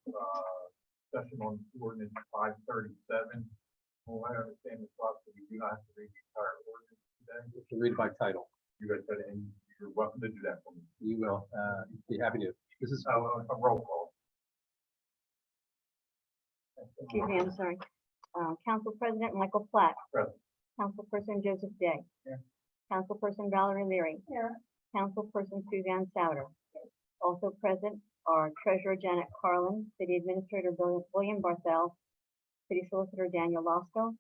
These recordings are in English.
for, session on ordinance 537. Well, I understand this process, we do not have to read the entire ordinance today. You can read it by title. You guys said, and you're welcome to do that for me. You will be happy to. This is A roll call. Excuse me, I'm sorry. Council President Michael Platt. Present. Councilperson Joseph Day. Here. Councilperson Valerie Leary. Here. Councilperson Suzanne Souter. Also present are Treasurer Janet Carlin, City Administrator William Barthel, City Solicitor Daniel Losco,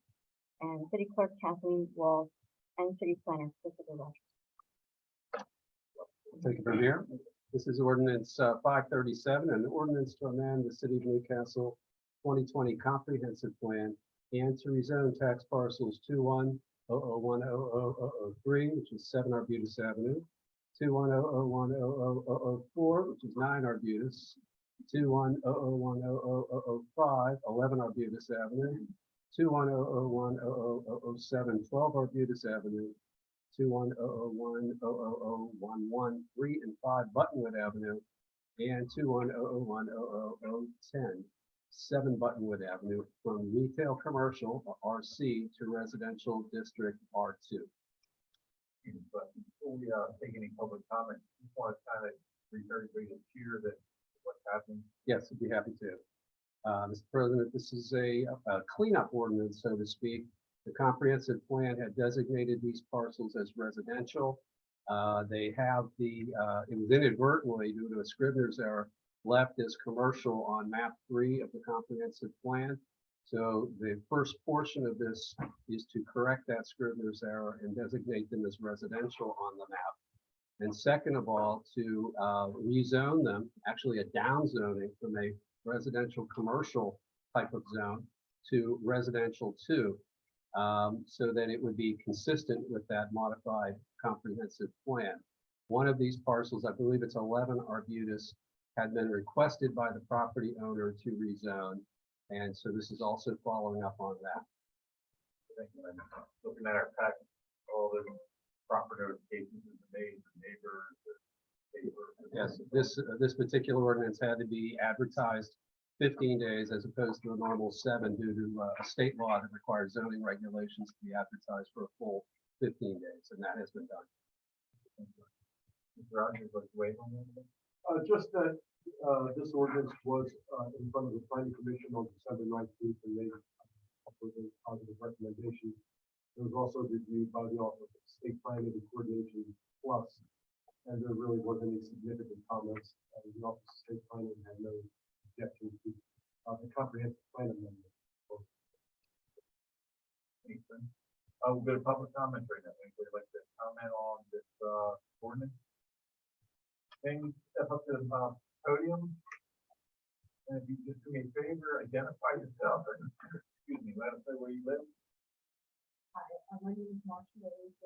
and City Clerk Kathleen Walls, and City Planner Christopher Rogers. take it from here. This is ordinance 537, an ordinance to amend the City of Newcastle 2020 Comprehensive Plan and to rezone tax parcels 2100100003, which is 7 Arbutus Avenue, 2100100004, which is 9 Arbutus, 2100100005, 11 Arbutus Avenue, 2100100007, 12 Arbutus Avenue, 2100100011, 3 and 5 Buttonwood Avenue, and 2100100010, 7 Buttonwood Avenue, from retail commercial RC to residential district R2. But before we take any public comment, just want to kind of everybody to hear that what's happening. Yes, I'd be happy to. Mr. President, this is a cleanup ordinance, so to speak. The comprehensive plan had designated these parcels as residential. They have it was inadvertently due to a Scrivener's error, left as commercial on map 3 of the comprehensive plan. So the first portion of this is to correct that Scrivener's error and designate them as residential on the map. And second of all, to rezone them, actually a downzoning from a residential commercial type of zone to residential 2, so that it would be consistent with that modified comprehensive plan. One of these parcels, I believe it's 11 Arbutus, had been requested by the property owner to rezone. And so this is also following up on that. Thank you. And looking at our packet, all the proper notifications have been made, the neighbors, the neighbors. Yes, this particular ordinance had to be advertised 15 days as opposed to the normal 7 due to a state law that requires zoning regulations to be advertised for a full 15 days, and that has been done. Mr. Rogers, like to weigh on that? Just that this ordinance was in front of the planning commission on December 19th and made a positive recommendation. It was also reviewed by the Office of State Planning and Coordination Plus, and there really wasn't any significant comments. The Office of State Planning had no objection to the comprehensive plan amendment. Anything? We'll go to public comment right now. Anybody like to comment on this ordinance? Can you step up to the podium? And if you just do me a favor, identify yourself and, excuse me, let us know where you live. Hi, my name is Marcia Rose.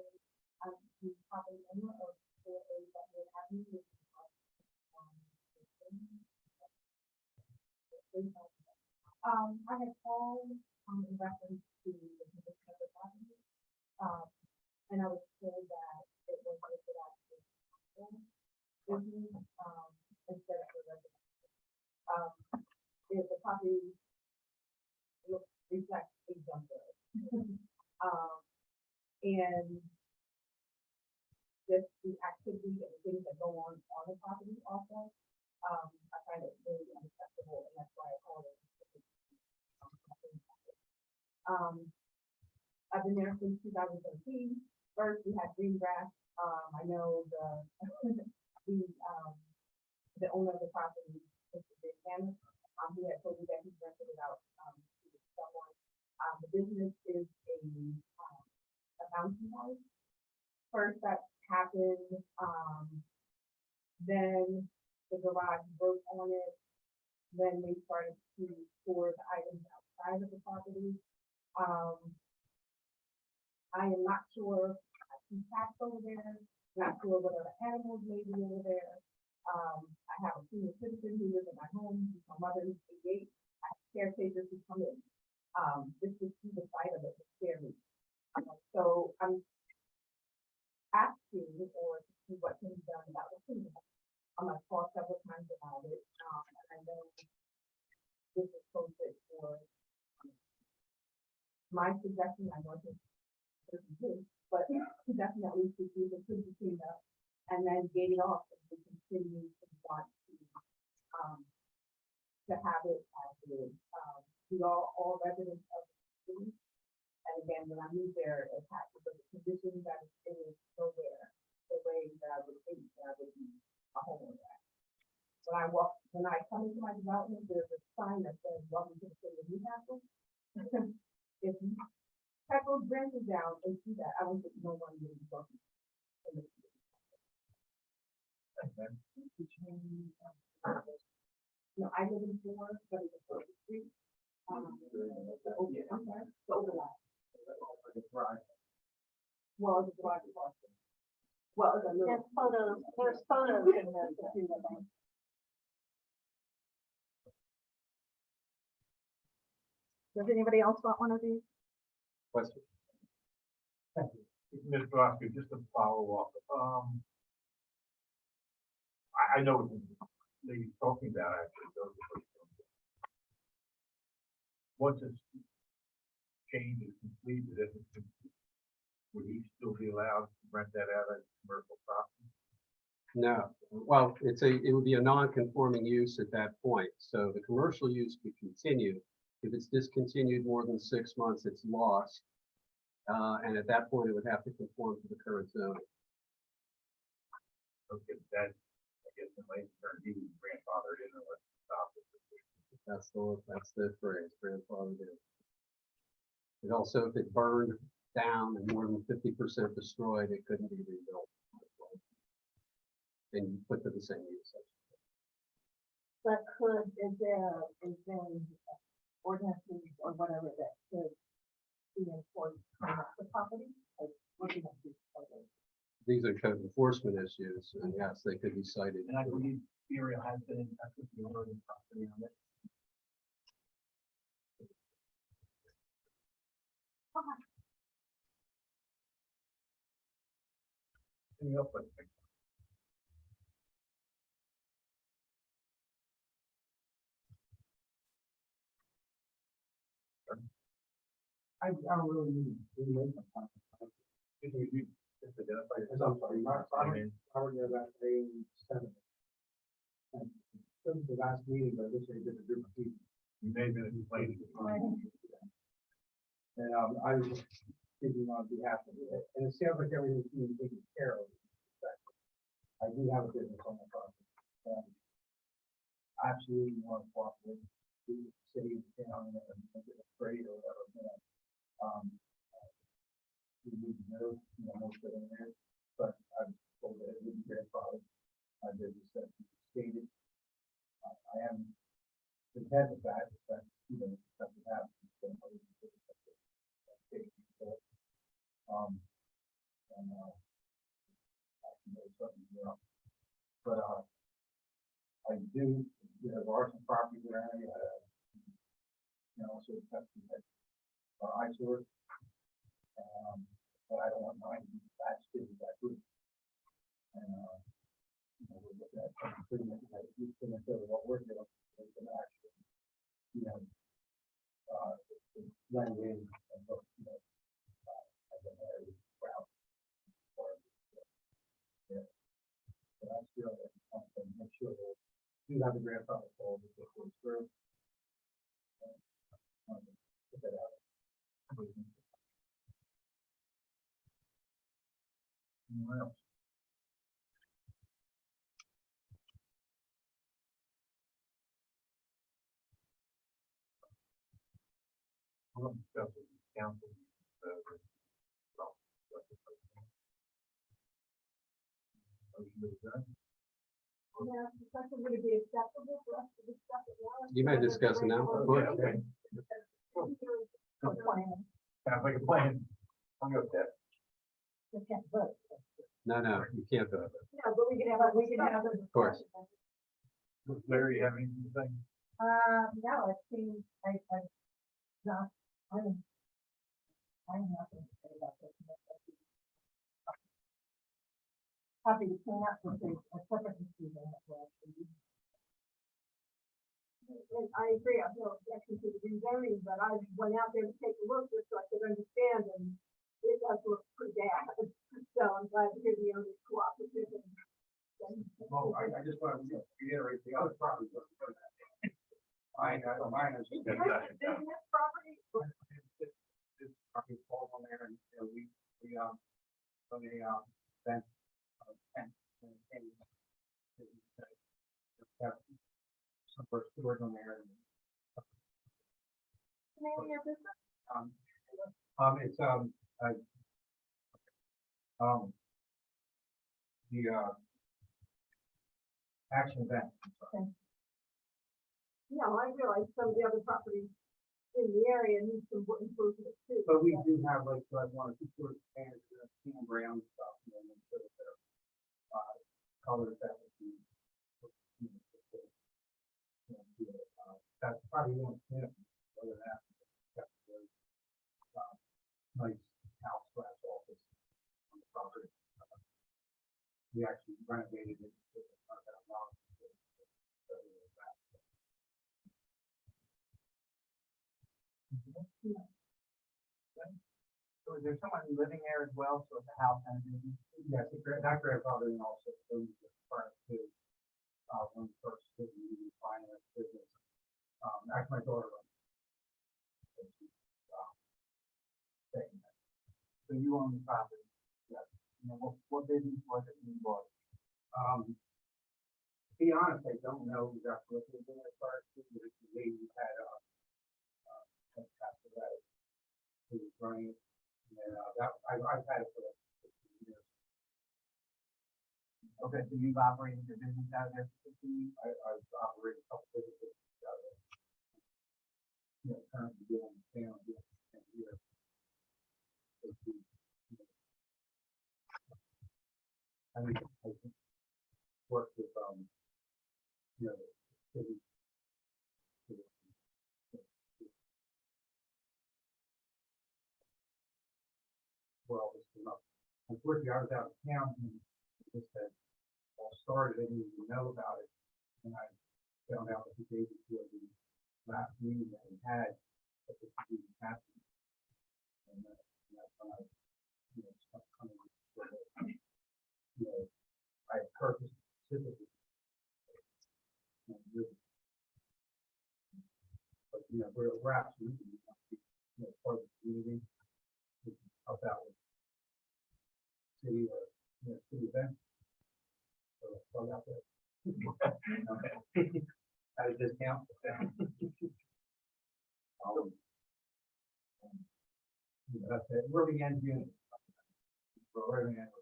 I'm the property owner of 4A Butler Avenue. Which is I had called in reference to the condition of the property, and I was told that it was listed as a business instead of a residential. If the property reflects a junkyard. And just the activity and the things that go on the property also, I find it really unacceptable, and that's why I called it. I've been there since 2013. First, we had green grass. I know the owner of the property, Mr. Dick Hammond, who had told me that he rented it out to someone. The business is a bounty house. First that happened, then the garage broke on it. Then they started to store the items outside of the property. I am not sure. I see cats over there. Not sure what other animals may be over there. I have a senior citizen who lives in my home. My mother is 88. I have caretakers who come in. Just to see the side of it would scare me. So I'm asking or to see what can be done about the cleanup. I've called several times about it. And I know my suggestion, I know it's this is good, but definitely to do the two between us and then gate it off and we continue to want to have it as is. We are all residents of the city. And again, when I moved there, it had to be the conditions that it is nowhere the way that I would think that I would be a homeowner at. When I come into my development, there's a sign that says, welcome to the city of Newcastle. If you cut those branches down and see that, I don't think no one will be welcome. In the city. No, I live in Florida, but it's a perfect street. I'm sorry, the overlap. Well, it's a garage apartment. Well, it's a little. There's photos in the. Does anybody else want one of these? Question? Mr. Oscar, just to follow up, I know what you're talking about, actually. Once this change is completed, if it's complete, would he still be allowed to rent that out as commercial property? No, well, it would be a non-conforming use at that point, so the commercial use could continue. If it's discontinued more than 6 months, it's lost. And at that point, it would have to conform to the current zoning. Okay, that, I guess, in late term, he was grandfathered in unless he stopped it. That's the phrase, grandfather in. And also, if it burned down and more than 50% destroyed, it couldn't be rebuilt. And put to the same use. But is there ordinances or whatever that could be enforced on the property? Like, what do you have to do? These are code enforcement issues, and yes, they could be cited. And I believe Muriel has been in touch with the owner of the property on it. Anything else, I think? I don't really need to make a comment. You just identify As I'm sorry, yourself. I mean, I already have that A7. And since the last meeting, I wish I did a different people. you may have been explaining. And I was just speaking on behalf of it, and it sounds like everything's being taken care of. I do have a business on the property. I absolutely want to cooperate with the city and town and get afraid or whatever, you know. We need to know, most of them there, but I was told that it wouldn't be a problem. I did just that stated. I am content with that, that, that would happen. So, but I do, there are some properties where I, also have to have eyesores. But I don't want mine to be attached to that group. And, we'll look at something that you can instead of what we're doing, we can actually, blend in and look, as an area route. Yeah. So that's the other, make sure that you have the grandfather call before it goes through. Put that out. Anyone else? We'll discuss it with council. Motion to adjourn. Yeah, the question would it be acceptable for us to discuss it now? You may discuss it now. Yeah, okay. Sounds like a plan. I'll go with that. No, you can't do it. No, but we can have, Of course. Larry, you have anything to say? no, it seems, I'm nothing to say about this. Happy to clean up with a separate decision. and I agree, I have no objection to the rezoning, but I went out there to take a look just so I could understand, and it does look pretty bad. So I'm glad to hear the owners cooperative and. Well, I just want to reiterate the other property. Mine is. Business property, This property falls on there and, you know, we, on a, fence, fence, and, have some of our stores on there. name of your business? It's, the, action event. Yeah, I realize some of the other properties in the area need some wood improvement too. But we do have like, one or two sort of standards, tan brown stuff, you know, make sure that they're, colors that would be. That's probably one thing, other than that. That's a very, nice house slash office on the property. We actually renovated it. So is there someone living there as well, so it's a house and a business? Yes, that grandfather and also those prior to, when we first did the finance business. Actually, my daughter runs. So she's, taking that. So you own the property? Yes. You know, what business was it you bought? To be honest, I don't know exactly what they're doing as far as the lady who had, passed away, who was running it. And, I've had it for like 15 years. Okay, so you've operated your business out of there for 15 years? I've operated a couple businesses out of it. You know, currently doing sales, here. I mean, I think work with, you know, city. Well, this came up. Unfortunately, I was out of town and this had all started. I didn't even know about it. And I found out that the day before the last meeting that we had, that this was even happening. And that's when I, you know, started coming to you know, I purposed specifically. And really, but, you know, we're absolutely, you know, part of the community. We can help out with city or, you know, city events. So let's plug out there. Okay. At a discount. You know, that's it. We're the end unit. We're the end.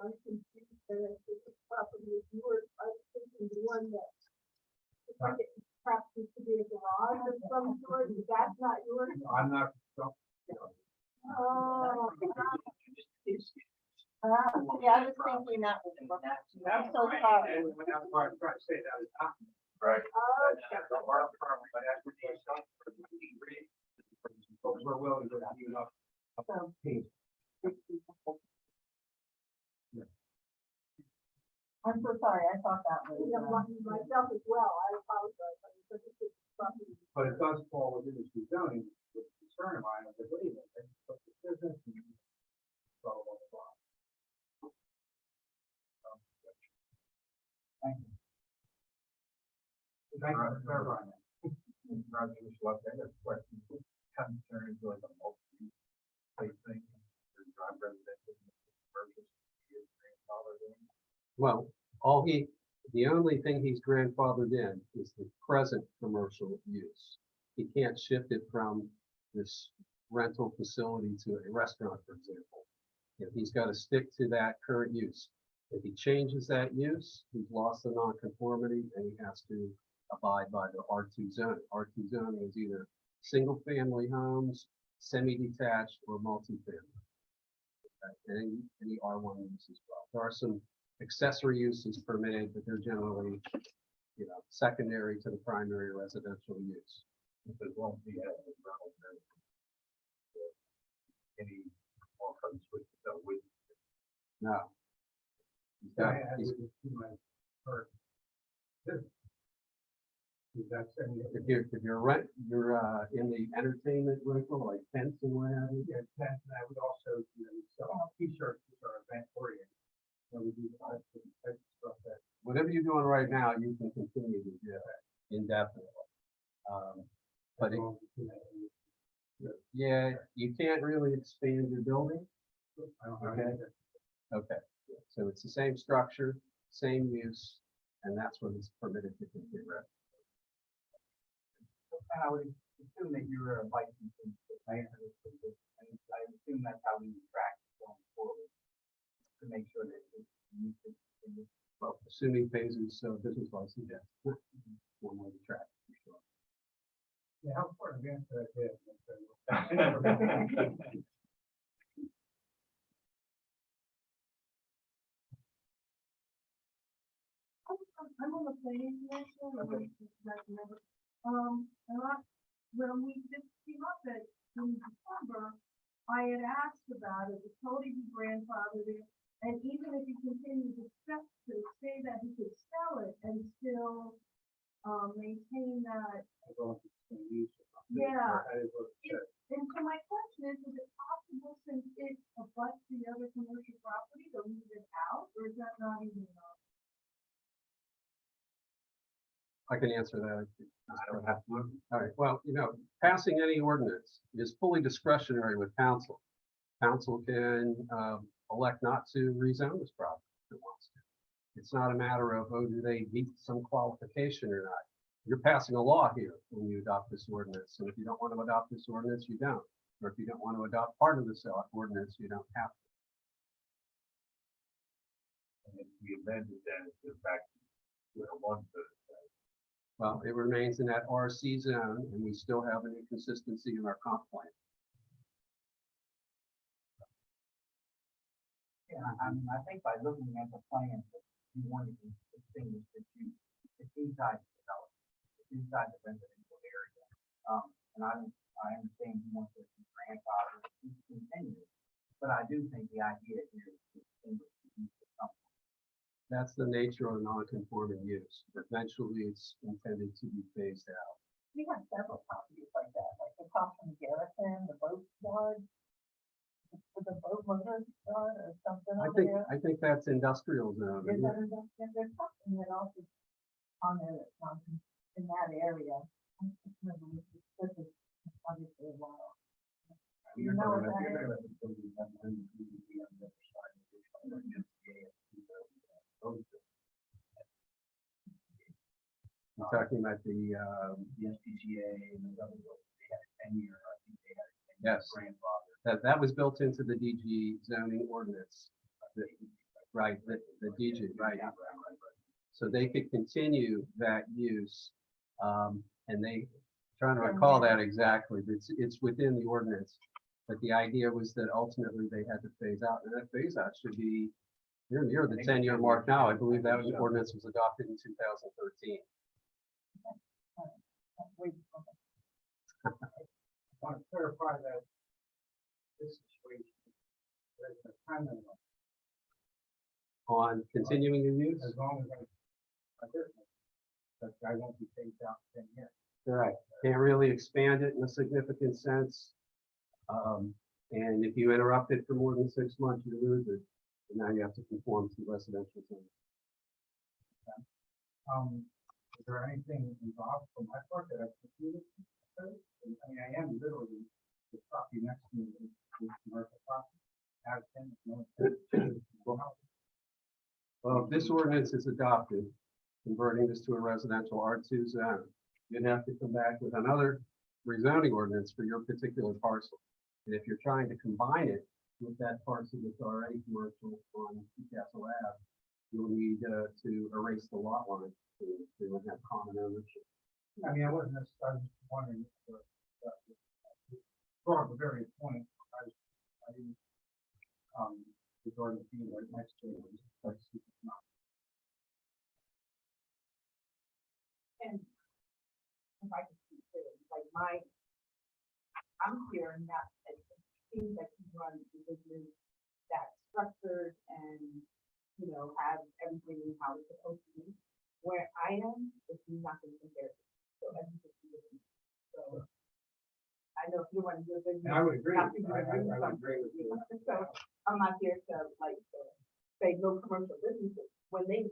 Duncan Street, this property is yours. I was thinking the one that. It's like it perhaps used to be a garage of some sort, but that's not yours. I'm not. Oh. Yeah, I was thinking that was. I'm so sorry. And when I was trying to say that is not. Right. Oh, But we're willing to give up. I'm so sorry, I thought that was. I'm lucky myself as well. I apologize. I mean, such a big property. But it does fall within the zoning, with concern of mine, I believe it, and put the business and blah, blah, blah. Thank you. Thank you for clarifying that. Roger, just left, I got a question. Concerns like a multi-place thing, or drive residential, commercial, is grandfathered in. Well, the only thing he's grandfathered in is the present commercial use. He can't shift it from this rental facility to a restaurant, for example. You know, he's got to stick to that current use. If he changes that use, he's lost the nonconformity and he has to abide by the R2 zoning. R2 zoning is either single-family homes, semi-detached, or multifamily. Okay, and any R1 use as well. There are some accessory uses permitted, but they're generally, you know, secondary to the primary residential use. If it won't be as relevant. Any more code switches that would. Now, He's got- I he's- would assume I heard this. Is that saying that if you're in the entertainment rental, like tents and what have you, yeah, that, and I would also, sell t-shirts which are event oriented. So we do a lot of different types of stuff that. whatever you're doing right now, you can continue to do indefinitely. But yeah, you can't really expand your building. I don't know. Okay. Okay, so it's the same structure, same use, and that's what is permitted to continue. I would assume that you're a licensed planner, and I assume that's how we track going forward, to make sure that it's used in Well, assuming phases, business license, yes. One way to track, for sure. Yeah, how far advanced that is? I'm on the planning commission, and when we just came up at, in December, I had asked about it, was told he'd be grandfathered in, and even if he continued to say that he could sell it and still, maintain that. Yeah. And so my question is it possible, since it abuts the other commercial property, to leave it out, or is that not even an option? I can answer that. I don't have to. All right, well, passing any ordinance is fully discretionary with council. Council can elect not to rezone this property if it wants to. It's not a matter of, do they meet some qualification or not. You're passing a law here when you adopt this ordinance, and if you don't want to adopt this ordinance, you don't. Or if you don't want to adopt part of this ordinance, you don't have to. And if we amended that, it goes back to where it was. Well, it remains in that RC zone, and we still have an inconsistency in our comp plan. Yeah, I think by looking at the plans, that you wanted to distinguish that it's inside the development, it's inside the residential area. And I understand you want to grandfather to continue, but I do think the idea here is to distinguish the use of something. That's the nature of non-conforming use. Eventually, it's intended to be phased out. We have several properties like that, like across from Garrison, the boat yard. With the boat motor yard or something over there. I think that's industrial zone. Is isn't that it? there's something that also on there that's not in that area. I just remember this is obviously a while. You know what that is? You're talking about the, SPGA and the other, they had a 10-year, I think they had a 10-year yes, grandfather. that was built into the DG zoning ordinance. Right, the DG, right. So they could continue that use, and trying to recall that exactly, but it's within the ordinance. But the idea was that ultimately they had to phase out, and that phase out should be near the 10-year mark now. I believe that ordinance was adopted in 2013. I want to clarify that this situation, there's a time limit, On continuing the use? as long as I business, that I won't be phased out in 10 years. Right, can't really expand it in a significant sense. And if you interrupt it for more than 6 months, you lose it. And now you have to conform to residential zone. Is there anything involved from my part that I've completed? I mean, I am literally the property next to me is commercial property. Out of 10, Well, if this ordinance is adopted, converting this to a residential R2 zone, you'd have to come back with another rezoning ordinance for your particular parcel. And if you're trying to combine it with that parcel that's already commercial on Newcastle Ave, you'll need to erase the lot line so they would have common ownership. I mean, I wasn't necessarily just wondering, for the very point, I didn't, regarding the being right next to it, was like super not. And if I could speak to it, like I'm hearing that it seems like he runs the business that's structured and you know, have everything how it's supposed to be. Where I am, it's nothing compared to, so everything's different. So, I know if you want to do a business. And I would agree. have to do a business, I would agree with you. So, I'm not here to like, say no commercial businesses. When they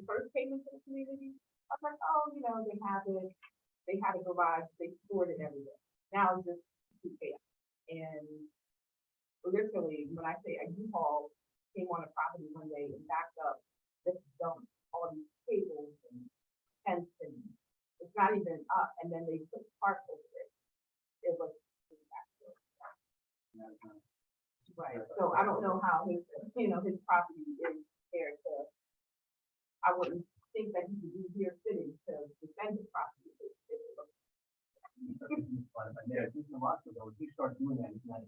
first came into the community, I was like, oh, you know, they had a garage, they stored it everywhere. Now it's just too chaos. And literally, when I say a U-Haul came on a property one day and backed up, just dumped all these cables and tents, and it's not even up, and then they put parts over it. It was disaster. Right, so I don't know how his property is there to, I wouldn't think that he would be here sitting to defend his property. Yeah, I think a lot of those, you start doing that, it's not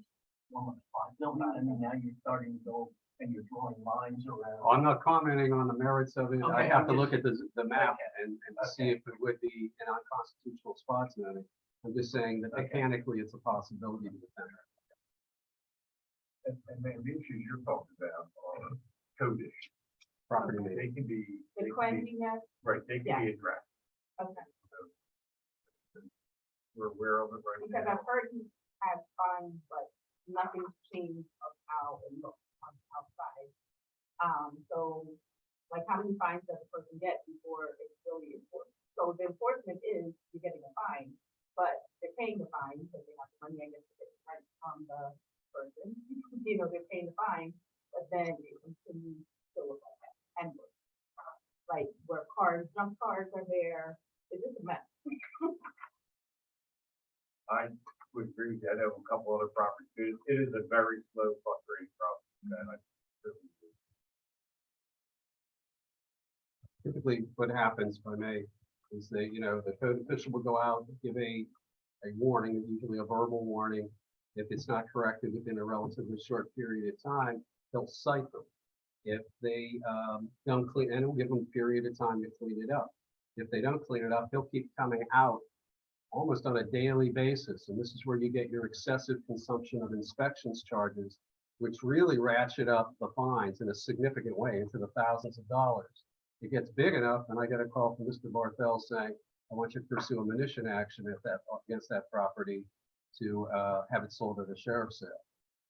one spot building, I mean, now you're starting to go and you're drawing lines around. I'm not commenting on the merits of it. I Okay, have to I'm look at the map Okay. and see if it would be an unconstitutional spot zoning. I'm just saying that Okay. mechanically, it's a possibility to defend it. And man, the issues you're talking about are code issues. Property Okay. maintenance. They can be, The cleanliness, right, they can be addressed. okay, We're aware of it right because now. I've heard he has fun, but nothing's changed of how it looks on the outside. So, like, how many fines does a person get before it's really enforced? So the enforcement is you're getting a fine, but they're paying the fine because they have the money, I guess, to get the rent from the person. You know, they're paying the fine, but then it continues to look like that. And like where junk cars are there, it's just a mess. I would agree with that. I have a couple other properties. It is a very slow, frustrating problem. And I really do. Typically, what happens, if I may, is that, the code official will go out, give a warning, usually a verbal warning. If it's not corrected within a relatively short period of time, they'll cite them. If they don't clean, and it'll give them a period of time to clean it up. If they don't clean it up, they'll keep coming out almost on a daily basis. And this is where you get your excessive consumption of inspections charges, which really ratchet up the fines in a significant way into the thousands of dollars. It gets big enough, and I get a call from Mr. Barthel saying, I want you to pursue a municipal action against that property to have it sold at a sheriff's sale.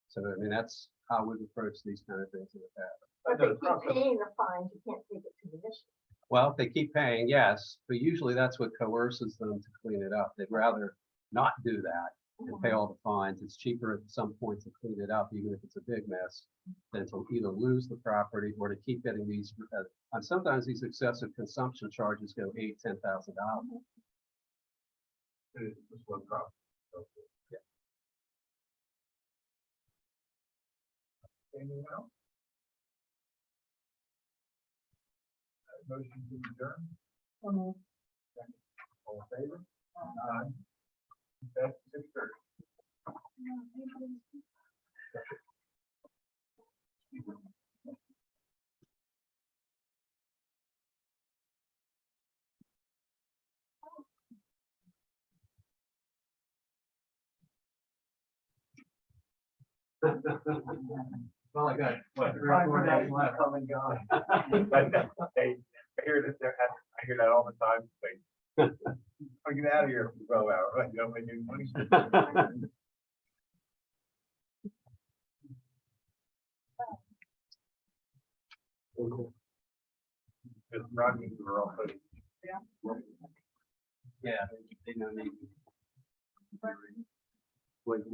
So, I mean, that's how we've approached these kind of things in the past. But they keep paying the fines, you can't take it to the mission. Well, if they keep paying, yes, but usually that's what coerces them to clean it up. They'd rather not do that and pay all the fines. It's cheaper at some point to clean it up, even if it's a big mess, than to either lose the property or to keep getting these. And sometimes these excessive consumption charges go $8,000, $10,000. It is a slow problem. Anything else? Motion to adjourn, all in favor? Aye. That's 6:30. Well, I got, What, The time for that is come and gone. Hey, I hear that all the time. Like, I'll get out of here for 12 hours, right? You don't make any money. Just running, we're all putting. yeah, they don't need. Like the